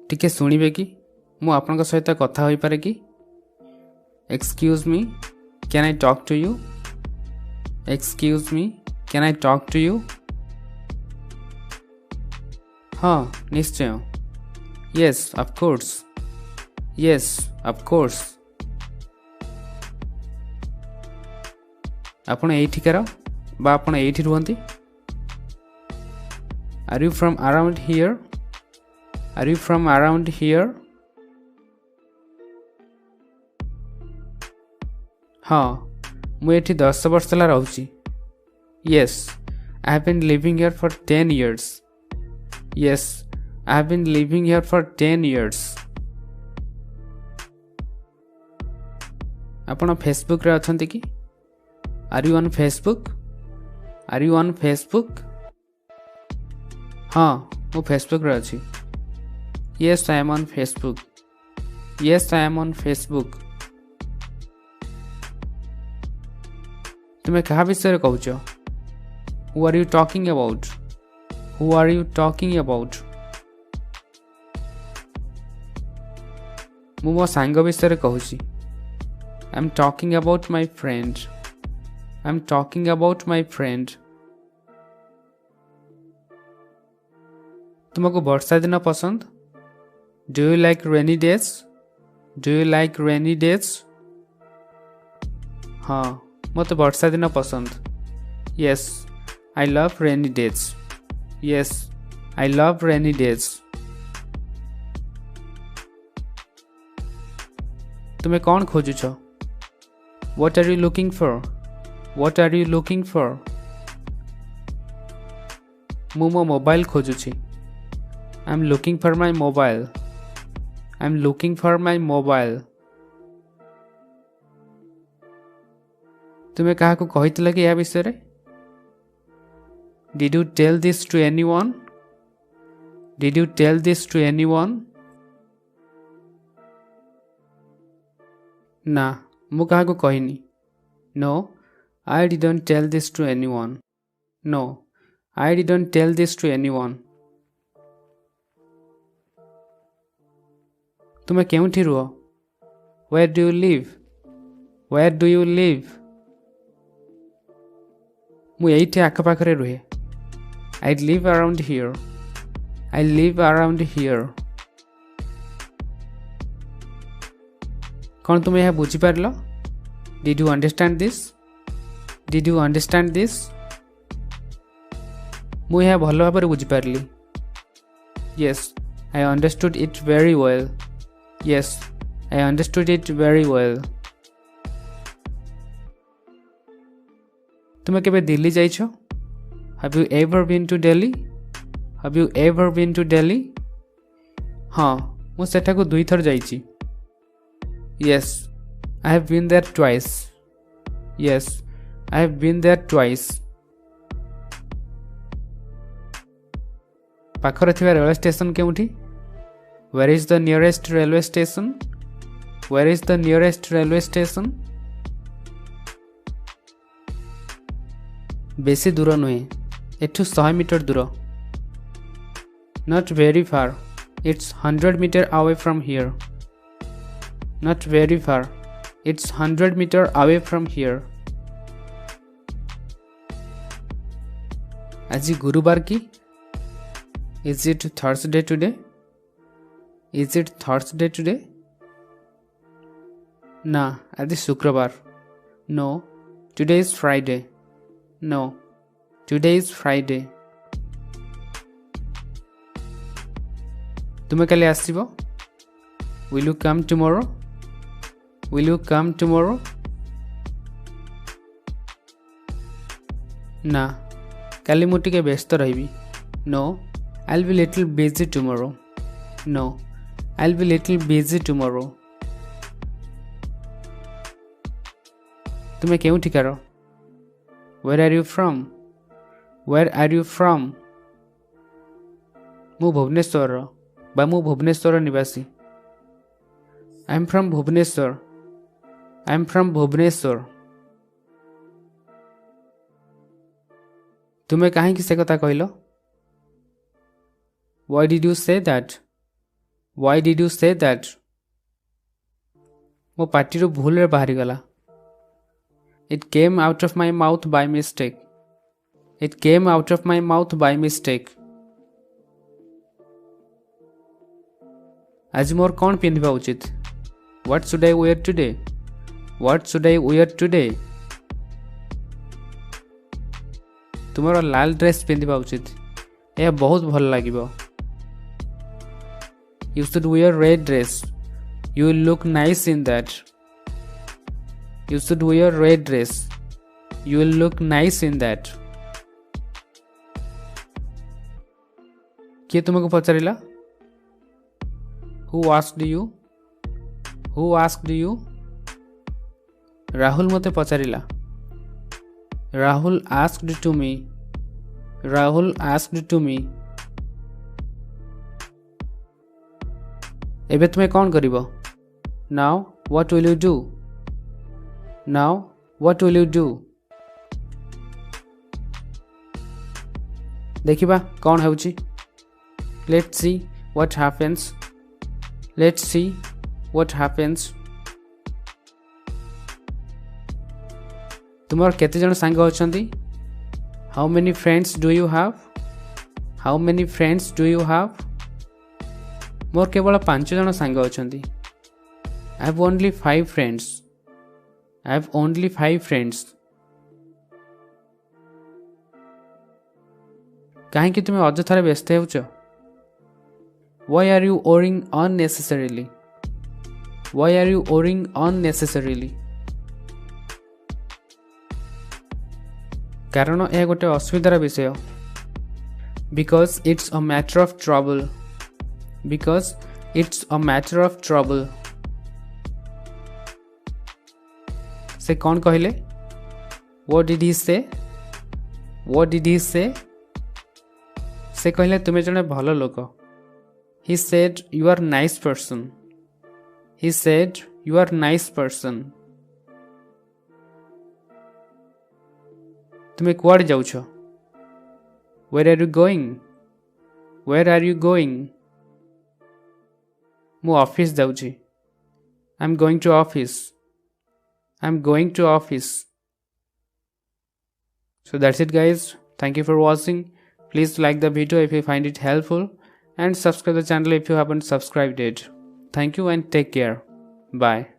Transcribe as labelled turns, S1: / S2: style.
S1: टिके शुणिबे कि मु आपनका सहित कथा होई पारे कि excuse me can I talk to you excuse me can I talk to you हाँ निश्चय येस ऑफ कोर्स आपण एठिकार बा आपण एठी रुहंती are you from around here हाँ मु एठी 10 वर्ष ला रहउची yes I have been living here for 10 years yes I have been living here for 10 years आपण फेसबुक रे अछंती कि आर यू ऑन फेसबुक हाँ मु फेसबुक रे अछि yes I am on Facebook तुम्हें क्या विषय कहूच who are you talking about मु मो सांग विषय कहूची I am talking about my friend तुमको वर्षा दिन पसंद do you like rainy days हाँ मत वर्षा दिन पसंद yes I love rainy days तुम्हें कौन खोजुछ what are you looking for मु मो मोबाइल खोजुछि I am looking for my mobile तुम्हें क्या कही कि या विषय रे did you tell this to anyone ना मु क्या कहनी no I didn't tell this to anyone तुम्हें केउठी रुह वेयर डू यू लिव मु एठी आखपाखरे रुहे आई लिव अराउंड हियर कौन तुम्हें यह बुझी पारल डिड यू अंडरस्टैंड दिस मु यह भल भाव बुझी पारली yes I understood it very well तुम्हें केबे दिल्ली जाइछो have you ever been to Delhi हाँ मु सेठा को 2 थर जाइछि yes I have been there twice पाखरे थिबा रेलवे स्टेशन केउठी where is the nearest railway station बेसी दूर नुहे एठू 100 मीटर दूर not very far it's 100 metre away from here आज गुरुवार की इज इट थर्सडे टुडे ना आज शुक्रवार नो टुडे इज फ्राइडे तुम्हें काली आसीबो विल यू कम टुमारो ना काली मु टिके व्यस्त रहिबी no I will be little busy tomorrow तुम्हें केउ ठिकार वेयर आर यू फ्रॉम मु भुवनेश्वर निवासी आई एम फ्रॉम भुवनेश्वर तुम्हें कहीं से कथा कहल why did you say that Why did you say that? ମୋ ପାଟିରୁ ଭୁଲରେ ବାହାରିଗଲା। It came out of my mouth by mistake. It came out of my mouth by mistake. ଆଜି ମୋର କ'ଣ ପିନ୍ଧିବା ଉଚିତ? What should I wear today? What should I wear today? ତୁମର ଲାଲ ଡ୍ରେସ୍ ପିନ୍ଧିବା ଉଚିତ। ଏହା ବହୁତ ଭଲ ଲାଗିବ। You should wear red dress. You will look nice in that. You should wear red dress. You will look nice in that. କିଏ ତୁମକୁ ପଚାରିଲା? Who asked you? Who asked you? Rahul ମୋତେ ପଚାରିଲା। Rahul asked to me. Rahul asked to me. ଏବେ ତୁମେ କ'ଣ କରିବ? Now what will you do? Now what will you do? ଦେଖିବା କ'ଣ ହେଉଛି? Let's see what happens. Let's see what happens. ତୁମର କେତେ ଜଣ ସାଙ୍ଗ ଅଛନ୍ତି? How many friends do you have? How many friends do you have? ମୋର କେବଳ 5 ଜଣ ସାଙ୍ଗ ଅଛନ୍ତି। I have only 5 friends. I have only 5 friends. କାହିଁକି ତୁମେ ଅଯଥାରେ ବ୍ୟସ୍ତ ହେଉଛ? Why are you worrying unnecessarily? Why are you worrying unnecessarily? କାରଣ ଏହା ଗୋଟେ ଅସୁବିଧାର ବିଷୟ। Because it's a matter of trouble. Because it's a matter of trouble. ସେ କ'ଣ କହିଲେ? What did he say? What did he say? ସେ କହିଲେ ତୁମେ ଜଣେ ଭଲ ଲୋକ। He said you are nice person. He said you are nice person. ତୁମେ କୁଆଡ଼େ ଯାଉଛ? Where are you going? Where are you going? ମୁଁ ଅଫିସ ଯାଉଛି। I'm going to office. I'm going to office. So that's it guys. Thank you for watching. Please like the video if you find it helpful and subscribe the channel if you haven't subscribed it. Thank you and take care. Bye.